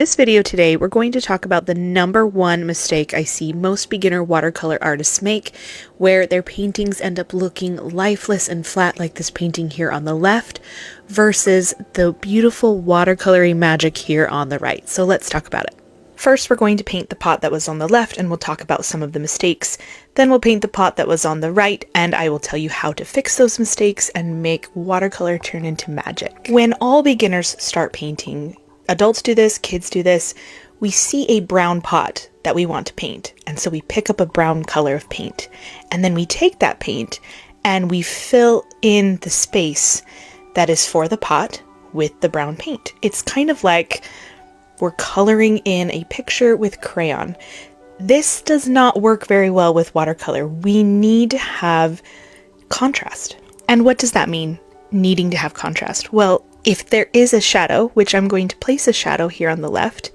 This video today, we're going to talk about the number one mistake I see most beginner watercolor artists make, where their paintings end up looking lifeless and flat like this painting here on the left, versus the beautiful watercolory magic here on the right. So let's talk about it. First, we're going to paint the pot that was on the left and we'll talk about some of the mistakes. Then we'll paint the pot that was on the right and I will tell you how to fix those mistakes and make watercolor turn into magic. When all beginners start painting, adults do this, kids do this, we see a brown pot that we want to paint. And so we pick up a brown color of paint. And then we take that paint and we fill in the space that is for the pot with the brown paint. It's kind of like we're coloring in a picture with crayon. This does not work very well with watercolor. We need to have contrast. And what does that mean, needing to have contrast? Well, if there is a shadow, which I'm going to place a shadow here on the left,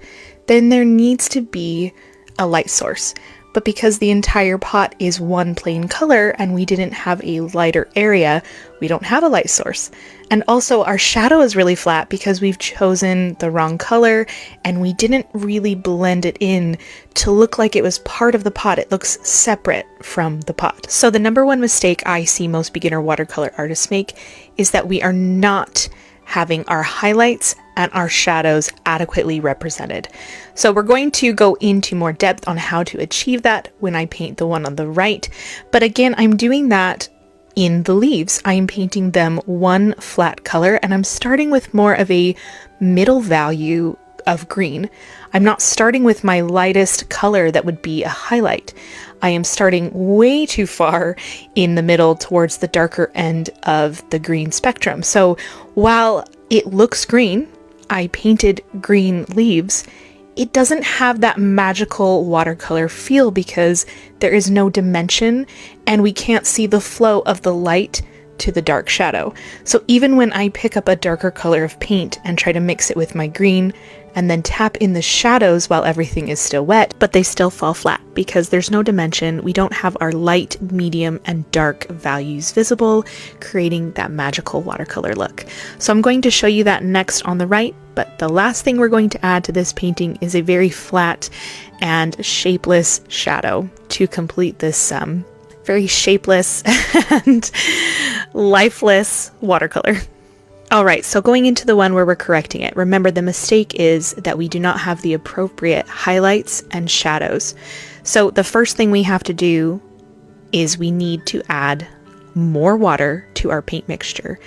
then there needs to be a light source. But because the entire pot is one plain color and we didn't have a lighter area, we don't have a light source. And also our shadow is really flat because we've chosen the wrong color and we didn't really blend it in to look like it was part of the pot. It looks separate from the pot. So the number one mistake I see most beginner watercolor artists make is that we are not having our highlights and our shadows adequately represented. So we're going to go into more depth on how to achieve that when I paint the one on the right. But again, I'm doing that in the leaves. I'm painting them one flat color and I'm starting with more of a middle value of green. I'm not starting with my lightest color that would be a highlight. I am starting way too far in the middle towards the darker end of the green spectrum. So while it looks green, I painted green leaves, it doesn't have that magical watercolor feel because there is no dimension and we can't see the flow of the light to the dark shadow. So even when I pick up a darker color of paint and try to mix it with my green and then tap in the shadows while everything is still wet, but they still fall flat because there's no dimension. We don't have our light, medium, and dark values visible, creating that magical watercolor look. So I'm going to show you that next on the right, but the last thing we're going to add to this painting is a very flat and shapeless shadow to complete this very shapeless and lifeless watercolor. All right, so going into the one where we're correcting it, remember the mistake is that we do not have the appropriate highlights and shadows. So the first thing we have to do is we need to add more water to our paint mixture.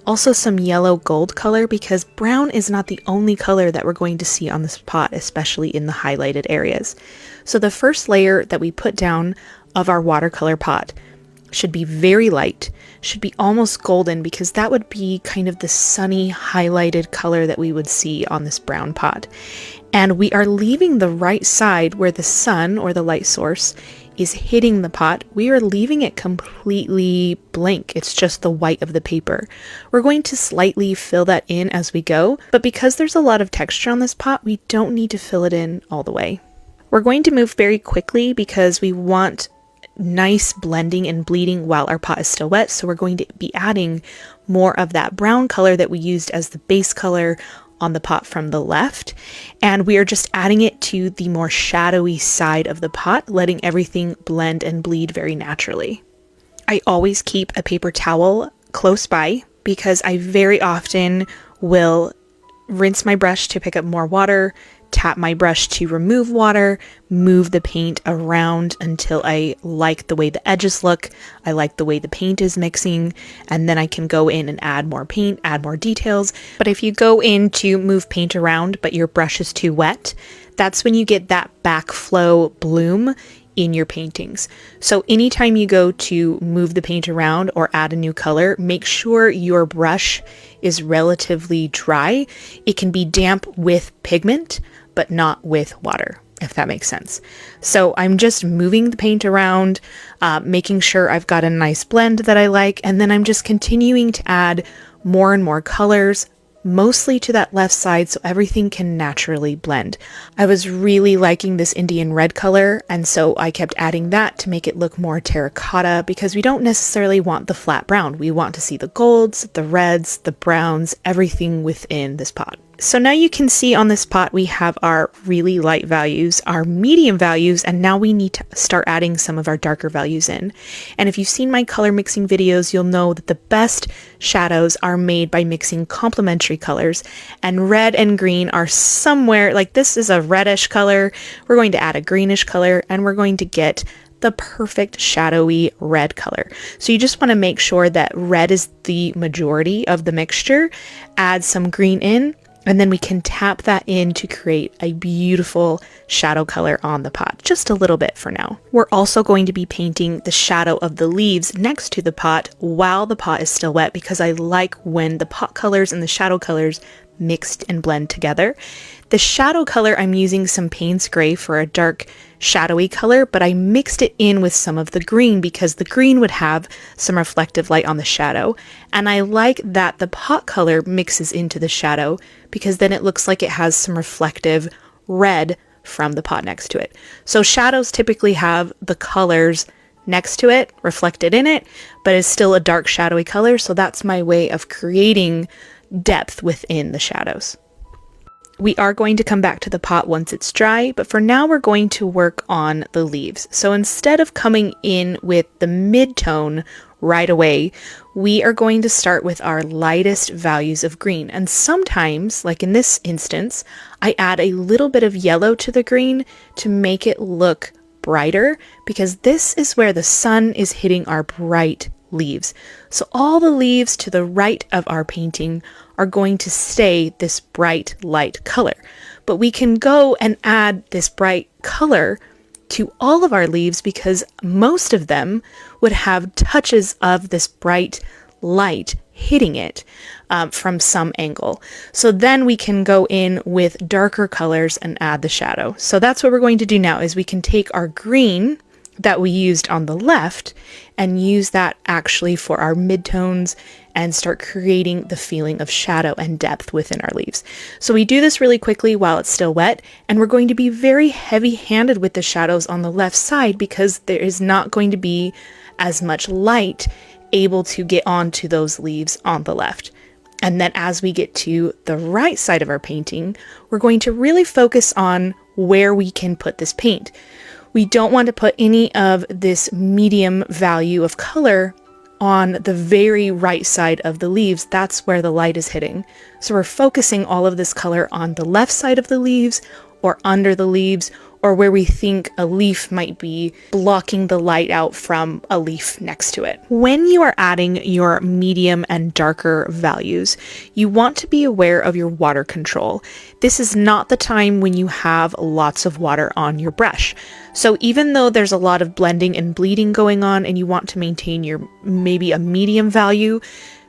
Also some yellow gold color because brown is not the only color that we're going to see on this pot, especially in the highlighted areas. So the first layer that we put down of our watercolor pot should be very light, should be almost golden because that would be kind of the sunny highlighted color that we would see on this brown pot. And we are leaving the right side where the sun or the light source is hitting the pot. We are leaving it completely blank. It's just the white of the paper. We're going to slightly fill that in as we go, but because there's a lot of texture on this pot, we don't need to fill it in all the way. We're going to move very quickly because we want nice blending and bleeding while our pot is still wet. So we're going to be adding more of that brown color that we used as the base color on the pot from the left. And we are just adding it to the more shadowy side of the pot, letting everything blend and bleed very naturally. I always keep a paper towel close by because I very often will rinse my brush to pick up more water, tap my brush to remove water, move the paint around until I like the way the edges look, I like the way the paint is mixing, and then I can go in and add more paint, add more details. But if you go in to move paint around but your brush is too wet, that's when you get that backflow bloom in your paintings. So anytime you go to move the paint around or add a new color, make sure your brush is relatively dry. It can be damp with pigment, but not with water, if that makes sense. So I'm just moving the paint around, making sure I've got a nice blend that I like, and then I'm just continuing to add more and more colors, mostly to that left side so everything can naturally blend. I was really liking this Indian red color, and so I kept adding that to make it look more terracotta because we don't necessarily want the flat brown. We want to see the golds, the reds, the browns, everything within this pot. So now you can see on this pot we have our really light values, our medium values, and now we need to start adding some of our darker values in. And if you've seen my color mixing videos, you'll know that the best shadows are made by mixing complementary colors, and red and green are somewhere, like this is a reddish color, we're going to add a greenish color, and we're going to get the perfect shadowy red color. So you just want to make sure that red is the majority of the mixture, add some green in, and then we can tap that in to create a beautiful shadow color on the pot, just a little bit for now. We're also going to be painting the shadow of the leaves next to the pot while the pot is still wet, because I like when the pot colors and the shadow colors mixed and blend together. The shadow color, I'm using some Payne's Gray for a dark shadowy color, but I mixed it in with some of the green because the green would have some reflective light on the shadow. And I like that the pot color mixes into the shadow because then it looks like it has some reflective red from the pot next to it. So shadows typically have the colors next to it, reflected in it, but it's still a dark shadowy color. So that's my way of creating depth within the shadows. We are going to come back to the pot once it's dry, but for now we're going to work on the leaves. So instead of coming in with the mid-tone right away, we are going to start with our lightest values of green. And sometimes, like in this instance, I add a little bit of yellow to the green to make it look brighter, because this is where the sun is hitting our bright leaves. So all the leaves to the right of our painting are going to stay this bright light color, but we can go and add this bright color to all of our leaves because most of them would have touches of this bright light hitting it from some angle. So then we can go in with darker colors and add the shadow. So that's what we're going to do now, is we can take our green that we used on the left and use that actually for our midtones and start creating the feeling of shadow and depth within our leaves. So we do this really quickly while it's still wet, and we're going to be very heavy-handed with the shadows on the left side because there is not going to be as much light able to get onto those leaves on the left. And then as we get to the right side of our painting, we're going to really focus on where we can put this paint. We don't want to put any of this medium value of color on the very right side of the leaves. That's where the light is hitting. So we're focusing all of this color on the left side of the leaves or under the leaves, or where we think a leaf might be blocking the light out from a leaf next to it. When you are adding your medium and darker values, you want to be aware of your water control. This is not the time when you have lots of water on your brush. So even though there's a lot of blending and bleeding going on and you want to maintain your maybe a medium value,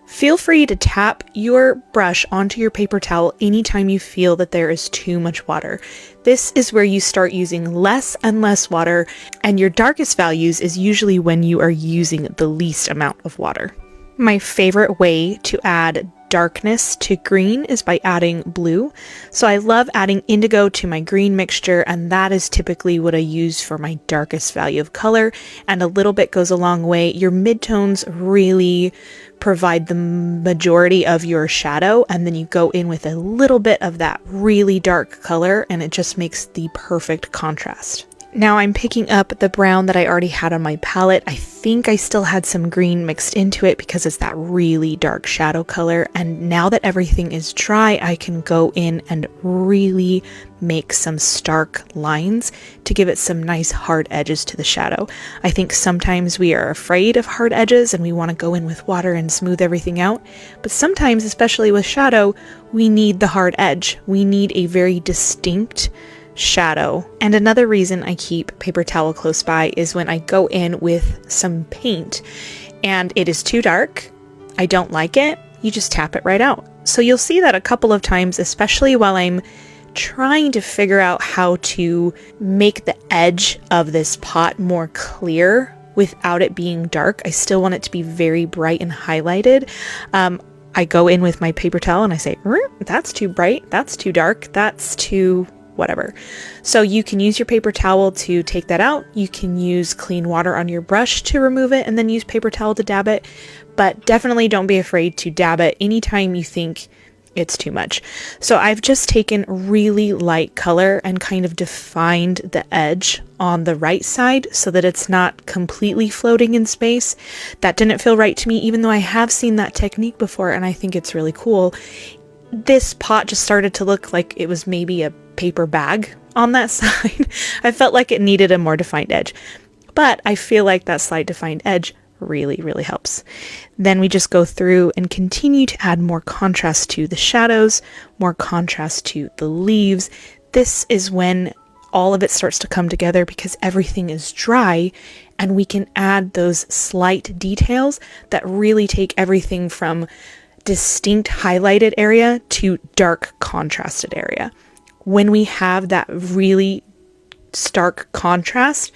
feel free to tap your brush onto your paper towel anytime you feel that there is too much water. This is where you start using less and less water, and your darkest values is usually when you are using the least amount of water. My favorite way to add darkness to green is by adding blue. So I love adding indigo to my green mixture, and that is typically what I use for my darkest value of color, and a little bit goes a long way. Your midtones really provide the majority of your shadow, and then you go in with a little bit of that really dark color and it just makes the perfect contrast. Now I'm picking up the brown that I already had on my palette. I think I still had some green mixed into it because it's that really dark shadow color. And now that everything is dry, I can go in and really make some stark lines to give it some nice hard edges to the shadow. I think sometimes we are afraid of hard edges and we want to go in with water and smooth everything out. But sometimes, especially with shadow, we need the hard edge. We need a very distinct shadow. And another reason I keep paper towel close by is when I go in with some paint and it is too dark, I don't like it, you just tap it right out. So you'll see that a couple of times, especially while I'm trying to figure out how to make the edge of this pot more clear without it being dark. I still want it to be very bright and highlighted. I go in with my paper towel and I say, that's too bright, that's too dark, that's too whatever. So you can use your paper towel to take that out. You can use clean water on your brush to remove it and then use paper towel to dab it. But definitely don't be afraid to dab it anytime you think it's too much. So I've just taken really light color and kind of defined the edge on the right side so that it's not completely floating in space. That didn't feel right to me, even though I have seen that technique before and I think it's really cool. This pot just started to look like it was maybe a paper bag on that side. I felt like it needed a more defined edge, but I feel like that slight defined edge really helps. Then we just go through and continue to add more contrast to the shadows, more contrast to the leaves. This is when all of it starts to come together because everything is dry and we can add those slight details that really take everything from distinct highlighted area to dark contrasted area. When we have that really stark contrast,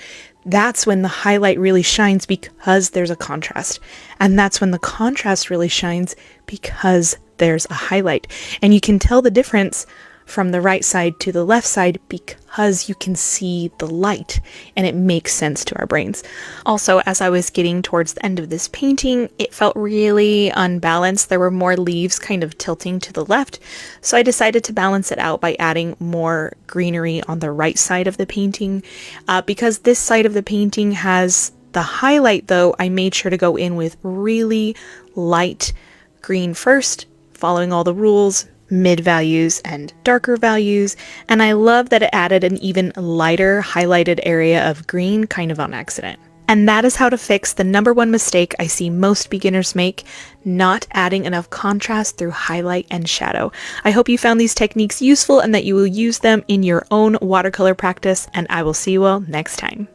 that's when the highlight really shines because there's a contrast. And that's when the contrast really shines because there's a highlight. And you can tell the difference from the right side to the left side because you can see the light and it makes sense to our brains. Also, as I was getting towards the end of this painting, it felt really unbalanced. There were more leaves kind of tilting to the left. So I decided to balance it out by adding more greenery on the right side of the painting. Because this side of the painting has the highlight though, I made sure to go in with really light green first, following all the rules, mid values and darker values, and I love that it added an even lighter highlighted area of green kind of on accident. And that is how to fix the number one mistake I see most beginners make, not adding enough contrast through highlight and shadow. I hope you found these techniques useful and that you will use them in your own watercolor practice, and I will see you all next time.